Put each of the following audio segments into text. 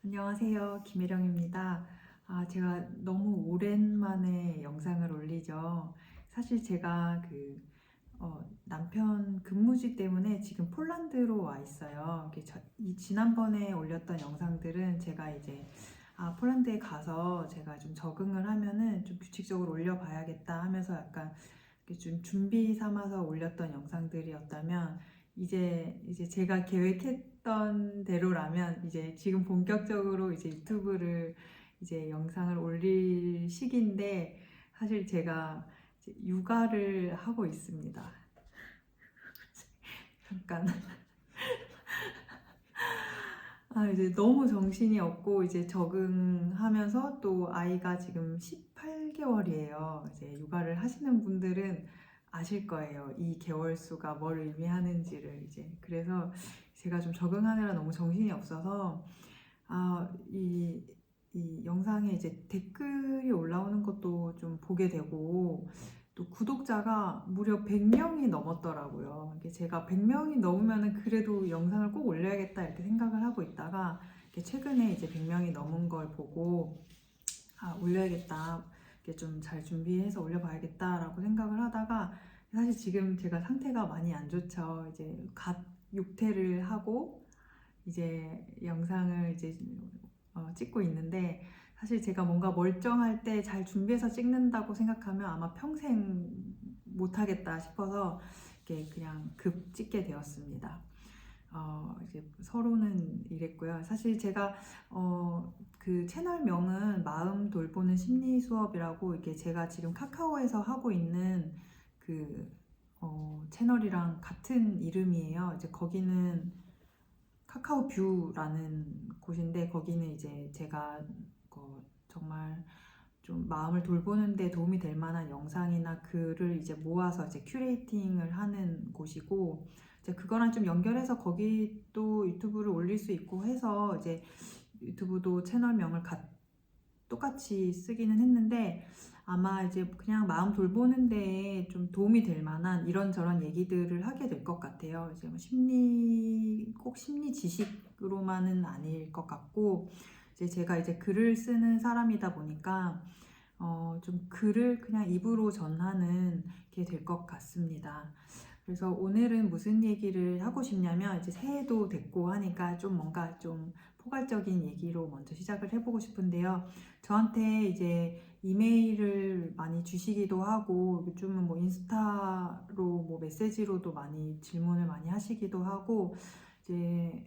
안녕하세요. 김혜령입니다. 제가 너무 오랜만에 영상을 올리죠. 사실 제가 남편 근무지 때문에 지금 폴란드로 와 있어요. 지난번에 올렸던 영상들은 제가 이제 폴란드에 가서 제가 좀 적응을 하면은 좀 규칙적으로 올려봐야겠다 하면서 약간 이렇게 좀 준비 삼아서 올렸던 영상들이었다면 이제 제가 계획했던 대로라면 이제 지금 본격적으로 이제 유튜브를 이제 영상을 올릴 시기인데 사실 제가 이제 육아를 하고 있습니다. 잠깐. 이제 너무 정신이 없고 이제 적응하면서 또 아이가 지금 18개월이에요. 이제 육아를 하시는 분들은 아실 거예요. 이 개월 수가 뭘 의미하는지를 이제. 그래서 제가 좀 적응하느라 너무 정신이 없어서 이 영상에 이제 댓글이 올라오는 것도 좀 보게 되고 또 구독자가 무려 100명이 넘었더라고요. 이게 제가 100명이 넘으면은 그래도 영상을 꼭 올려야겠다 이렇게 생각을 하고 있다가 최근에 이제 100명이 넘은 걸 보고 올려야겠다. 이렇게 좀 잘 준비해서 올려봐야겠다라고 생각을 하다가 사실 지금 제가 상태가 많이 안 좋죠. 이제 갓 육퇴를 하고 이제 영상을 이제 찍고 있는데 사실 제가 뭔가 멀쩡할 때 잘 준비해서 찍는다고 생각하면 아마 평생 못하겠다 싶어서 이렇게 그냥 급 찍게 되었습니다. 이제 서로는 이랬고요. 사실 제가 그 채널명은 마음 돌보는 심리 수업이라고 이게 제가 지금 카카오에서 하고 있는 그 채널이랑 같은 이름이에요. 이제 거기는 카카오 뷰라는 곳인데 거기는 이제 제가 정말 좀 마음을 돌보는 데 도움이 될 만한 영상이나 글을 이제 모아서 이제 큐레이팅을 하는 곳이고 이제 그거랑 좀 연결해서 거기 또 유튜브를 올릴 수 있고 해서 이제 유튜브도 채널명을 똑같이 쓰기는 했는데 아마 이제 그냥 마음 돌보는 데에 좀 도움이 될 만한 이런저런 얘기들을 하게 될 것 같아요. 이제 뭐 꼭 심리 지식으로만은 아닐 것 같고 이제 제가 이제 글을 쓰는 사람이다 보니까 좀 글을 그냥 입으로 전하는 게 될 것 같습니다. 그래서 오늘은 무슨 얘기를 하고 싶냐면 이제 새해도 됐고 하니까 좀 뭔가 좀 포괄적인 얘기로 먼저 시작을 해보고 싶은데요. 저한테 이제 이메일을 많이 주시기도 하고 요즘은 뭐 인스타로 뭐 메시지로도 많이 질문을 많이 하시기도 하고 이제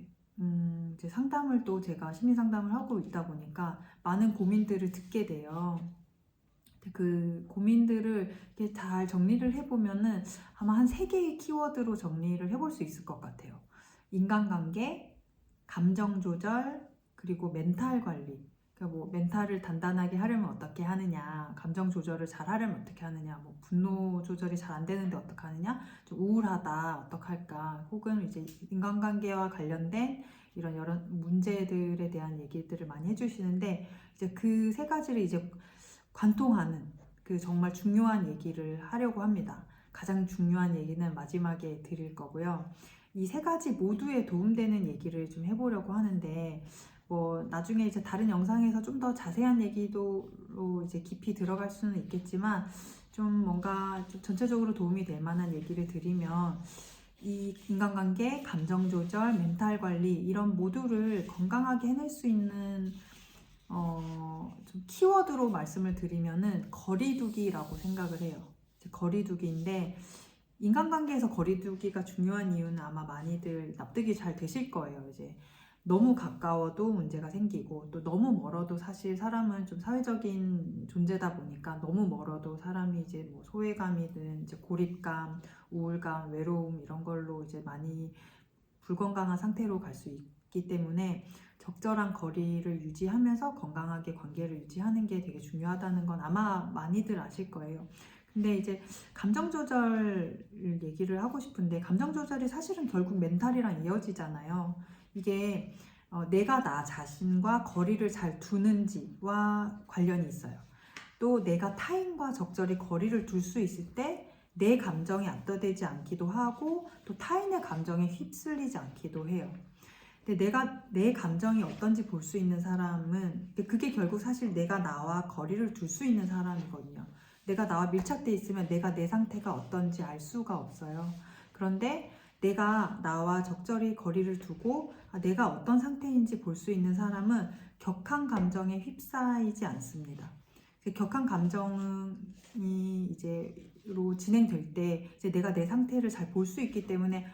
상담을 또 제가 심리 상담을 하고 있다 보니까 많은 고민들을 듣게 돼요. 그 고민들을 이렇게 잘 정리를 해보면은 아마 한 3개의 키워드로 정리를 해볼 수 있을 것 같아요. 인간관계, 감정 조절, 그리고 멘탈 관리. 그러니까 뭐 멘탈을 단단하게 하려면 어떻게 하느냐, 감정 조절을 잘 하려면 어떻게 하느냐, 뭐 분노 조절이 잘 안 되는데 어떻게 하느냐, 좀 우울하다 어떻게 할까, 혹은 이제 인간관계와 관련된 이런 여러 문제들에 대한 얘기들을 많이 해주시는데 이제 그 3가지를 이제 관통하는 그 정말 중요한 얘기를 하려고 합니다. 가장 중요한 얘기는 마지막에 드릴 거고요. 이 3가지 모두에 도움되는 얘기를 좀 해보려고 하는데 뭐 나중에 이제 다른 영상에서 좀 더 자세한 얘기도 이제 깊이 들어갈 수는 있겠지만 좀 뭔가 좀 전체적으로 도움이 될 만한 얘기를 드리면 이 인간관계, 감정 조절, 멘탈 관리 이런 모두를 건강하게 해낼 수 있는 좀 키워드로 말씀을 드리면은 거리두기라고 생각을 해요. 거리두기인데 인간관계에서 거리두기가 중요한 이유는 아마 많이들 납득이 잘 되실 거예요. 이제 너무 가까워도 문제가 생기고 또 너무 멀어도 사실 사람은 좀 사회적인 존재다 보니까 너무 멀어도 사람이 이제 뭐 소외감이든 이제 고립감, 우울감, 외로움 이런 걸로 이제 많이 불건강한 상태로 갈 수 있기 때문에 적절한 거리를 유지하면서 건강하게 관계를 유지하는 게 되게 중요하다는 건 아마 많이들 아실 거예요. 근데 이제 감정 조절 얘기를 하고 싶은데 감정 조절이 사실은 결국 멘탈이랑 이어지잖아요. 이게 내가 나 자신과 거리를 잘 두는지와 관련이 있어요. 또 내가 타인과 적절히 거리를 둘 수 있을 때 내 감정이 압도되지 않기도 하고 또 타인의 감정에 휩쓸리지 않기도 해요. 근데 내 감정이 어떤지 볼 수 있는 사람은 그게 결국 사실 내가 나와 거리를 둘 수 있는 사람이거든요. 내가 나와 밀착돼 있으면 내가 내 상태가 어떤지 알 수가 없어요. 그런데 내가 나와 적절히 거리를 두고 내가 어떤 상태인지 볼 수 있는 사람은 격한 감정에 휩싸이지 않습니다. 격한 감정이 이제로 진행될 때 이제 내가 내 상태를 잘 볼 수 있기 때문에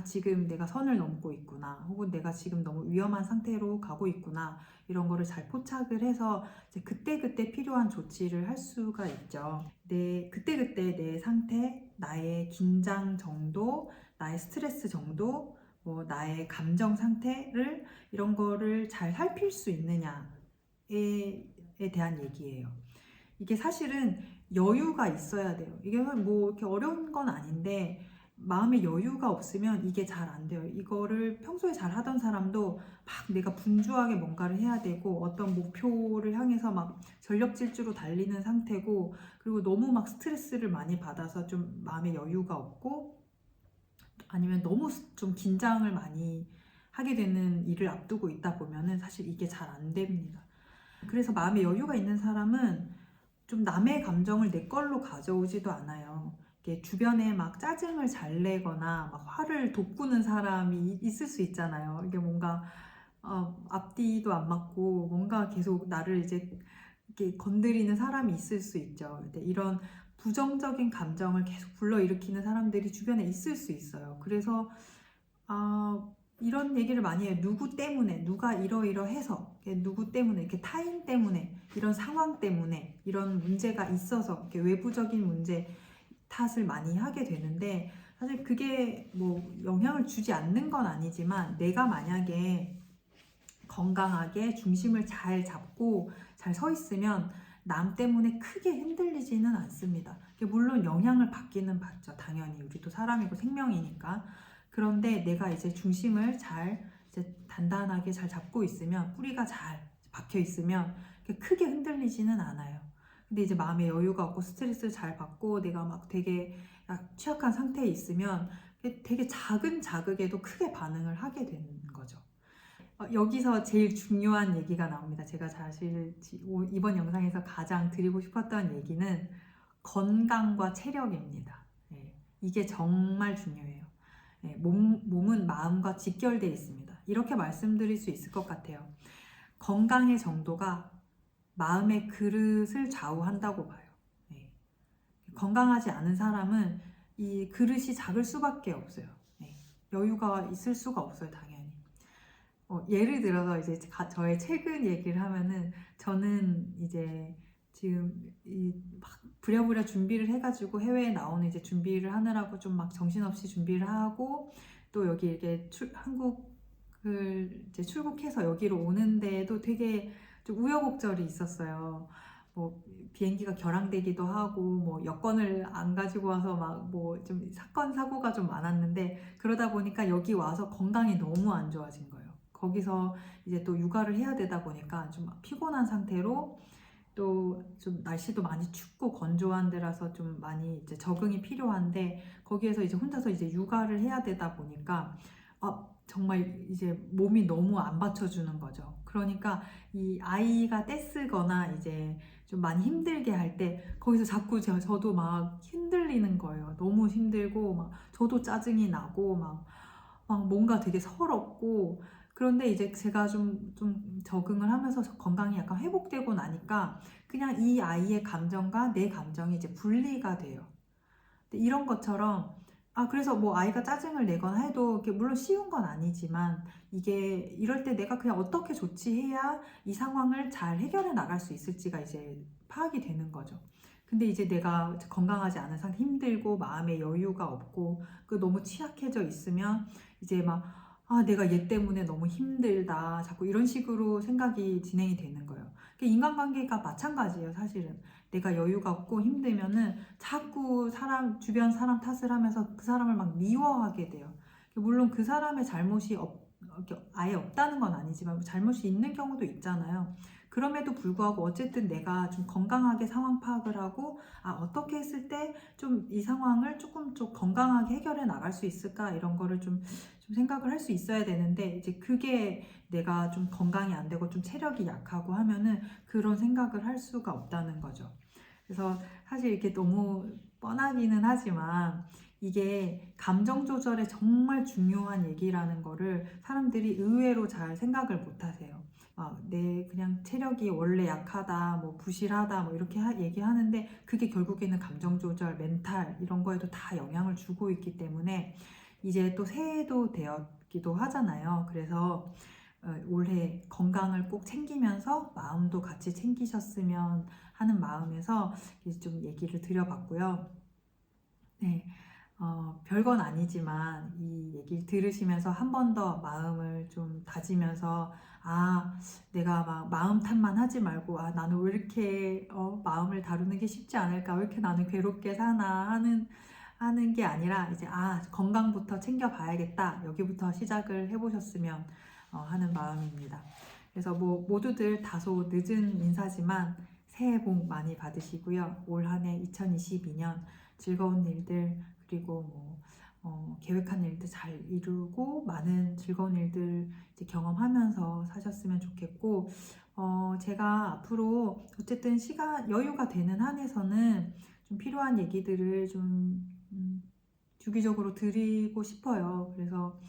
지금 내가 선을 넘고 있구나, 혹은 내가 지금 너무 위험한 상태로 가고 있구나, 이런 거를 잘 포착을 해서 이제 그때그때 필요한 조치를 할 수가 있죠. 그때그때 내 상태, 나의 긴장 정도, 나의 스트레스 정도, 나의 감정 상태를 이런 거를 잘 살필 수 있느냐에 대한 얘기예요. 이게 사실은 여유가 있어야 돼요. 이게 뭐 이렇게 어려운 건 아닌데 마음의 여유가 없으면 이게 잘 안 돼요. 이거를 평소에 잘 하던 사람도 막 내가 분주하게 뭔가를 해야 되고 어떤 목표를 향해서 막 전력 질주로 달리는 상태고, 그리고 너무 막 스트레스를 많이 받아서 좀 마음의 여유가 없고, 아니면 너무 좀 긴장을 많이 하게 되는 일을 앞두고 있다 보면은 사실 이게 잘 안 됩니다. 그래서 마음의 여유가 있는 사람은 좀 남의 감정을 내 걸로 가져오지도 않아요. 이게 주변에 막 짜증을 잘 내거나 막 화를 돋구는 사람이 있을 수 있잖아요. 이게 뭔가 앞뒤도 안 맞고 뭔가 계속 나를 이제 이렇게 건드리는 사람이 있을 수 있죠. 근데 이런 부정적인 감정을 계속 불러일으키는 사람들이 주변에 있을 수 있어요. 그래서 이런 얘기를 많이 해요. 누구 때문에, 누가 이러이러해서, 누구 때문에, 이렇게 타인 때문에, 이런 상황 때문에, 이런 문제가 있어서, 이렇게 외부적인 문제 탓을 많이 하게 되는데, 사실 그게 뭐 영향을 주지 않는 건 아니지만, 내가 만약에 건강하게 중심을 잘 잡고 잘 서 있으면 남 때문에 크게 흔들리지는 않습니다. 물론 영향을 받기는 받죠. 당연히 우리도 사람이고 생명이니까. 그런데 내가 이제 중심을 잘 이제 단단하게 잘 잡고 있으면, 뿌리가 잘 박혀 있으면 크게 흔들리지는 않아요. 근데 이제 마음에 여유가 없고 스트레스를 잘 받고 내가 막 되게 취약한 상태에 있으면 되게 작은 자극에도 크게 반응을 하게 되는 거죠. 여기서 제일 중요한 얘기가 나옵니다. 제가 사실 이번 영상에서 가장 드리고 싶었던 얘기는 건강과 체력입니다. 이게 정말 중요해요. 몸은 마음과 직결되어 있습니다. 이렇게 말씀드릴 수 있을 것 같아요. 건강의 정도가 마음의 그릇을 좌우한다고 봐요. 건강하지 않은 사람은 이 그릇이 작을 수밖에 없어요. 여유가 있을 수가 없어요, 당연히. 예를 들어서 이제 저의 최근 얘기를 하면은, 저는 이제 지금 막 부랴부랴 준비를 해가지고 해외에 나오는 이제 준비를 하느라고 좀 막 정신없이 준비를 하고, 또 여기 이렇게 한국을 이제 출국해서 여기로 오는데도 되게 좀 우여곡절이 있었어요. 뭐 비행기가 결항되기도 하고, 뭐 여권을 안 가지고 와서 막 뭐 좀 사건 사고가 좀 많았는데, 그러다 보니까 여기 와서 건강이 너무 안 좋아진 거예요. 거기서 이제 또 육아를 해야 되다 보니까 좀 피곤한 상태로, 또 좀 날씨도 많이 춥고 건조한 데라서 좀 많이 이제 적응이 필요한데, 거기에서 이제 혼자서 이제 육아를 해야 되다 보니까 정말 이제 몸이 너무 안 받쳐주는 거죠. 그러니까 이 아이가 떼쓰거나 이제 좀 많이 힘들게 할 때 거기서 자꾸 저도 막 흔들리는 거예요. 너무 힘들고 막 저도 짜증이 나고 막 뭔가 되게 서럽고. 그런데 이제 제가 좀 적응을 하면서 건강이 약간 회복되고 나니까 그냥 이 아이의 감정과 내 감정이 이제 분리가 돼요. 근데 이런 것처럼 그래서 뭐 아이가 짜증을 내거나 해도 물론 쉬운 건 아니지만, 이게 이럴 때 내가 그냥 어떻게 조치해야 이 상황을 잘 해결해 나갈 수 있을지가 이제 파악이 되는 거죠. 근데 이제 내가 건강하지 않은 상태, 힘들고 마음에 여유가 없고 너무 취약해져 있으면 이제 막 내가 얘 때문에 너무 힘들다, 자꾸 이런 식으로 생각이 진행이 되는 거예요. 인간관계가 마찬가지예요, 사실은. 내가 여유가 없고 힘들면은 자꾸 주변 사람 탓을 하면서 그 사람을 막 미워하게 돼요. 물론 그 사람의 잘못이 아예 없다는 건 아니지만 잘못이 있는 경우도 있잖아요. 그럼에도 불구하고 어쨌든 내가 좀 건강하게 상황 파악을 하고 어떻게 했을 때 좀 이 상황을 조금 좀 건강하게 해결해 나갈 수 있을까 이런 거를 좀 생각을 할 수 있어야 되는데 이제 그게 내가 좀 건강이 안 되고 좀 체력이 약하고 하면은 그런 생각을 할 수가 없다는 거죠. 그래서 사실 이렇게 너무 뻔하기는 하지만 이게 감정 조절에 정말 중요한 얘기라는 거를 사람들이 의외로 잘 생각을 못 하세요. 내 그냥 체력이 원래 약하다, 뭐 부실하다, 뭐 이렇게 얘기하는데 그게 결국에는 감정 조절, 멘탈 이런 거에도 다 영향을 주고 있기 때문에 이제 또 새해도 되었기도 하잖아요. 그래서 올해 건강을 꼭 챙기면서 마음도 같이 챙기셨으면 하는 마음에서 좀 얘기를 드려봤고요. 네, 별건 아니지만 이 얘기를 들으시면서 한 번 더 마음을 좀 다지면서 내가 막 마음 탓만 하지 말고 나는 왜 이렇게 마음을 다루는 게 쉽지 않을까? 왜 이렇게 나는 괴롭게 사나? 하는 게 아니라 이제 건강부터 챙겨봐야겠다. 여기부터 시작을 해보셨으면 하는 마음입니다. 그래서 뭐 모두들 다소 늦은 인사지만 새해 복 많이 받으시고요. 올 한 해 2022년 즐거운 일들 그리고 계획한 일들 잘 이루고 많은 즐거운 일들 이제 경험하면서 사셨으면 좋겠고 제가 앞으로 어쨌든 시간 여유가 되는 한에서는 좀 필요한 얘기들을 좀 주기적으로 드리고 싶어요. 그래서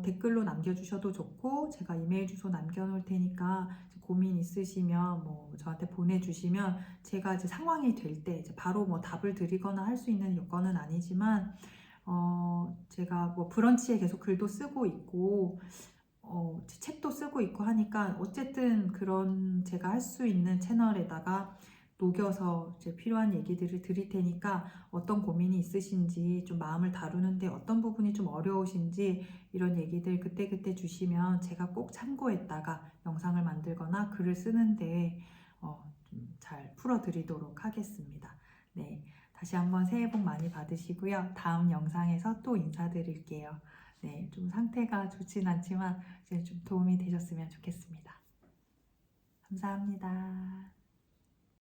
댓글로 남겨주셔도 좋고 제가 이메일 주소 남겨놓을 테니까 고민 있으시면 뭐 저한테 보내주시면 제가 이제 상황이 될 때 이제 바로 뭐 답을 드리거나 할 수 있는 요건은 아니지만 제가 뭐 브런치에 계속 글도 쓰고 있고 책도 쓰고 있고 하니까 어쨌든 그런 제가 할 수 있는 채널에다가 녹여서 이제 필요한 얘기들을 드릴 테니까 어떤 고민이 있으신지 좀 마음을 다루는데 어떤 부분이 좀 어려우신지 이런 얘기들 그때그때 주시면 제가 꼭 참고했다가 영상을 만들거나 글을 쓰는데 좀 잘 풀어드리도록 하겠습니다. 네, 다시 한번 새해 복 많이 받으시고요. 다음 영상에서 또 인사드릴게요. 네, 좀 상태가 좋진 않지만 이제 좀 도움이 되셨으면 좋겠습니다. 감사합니다.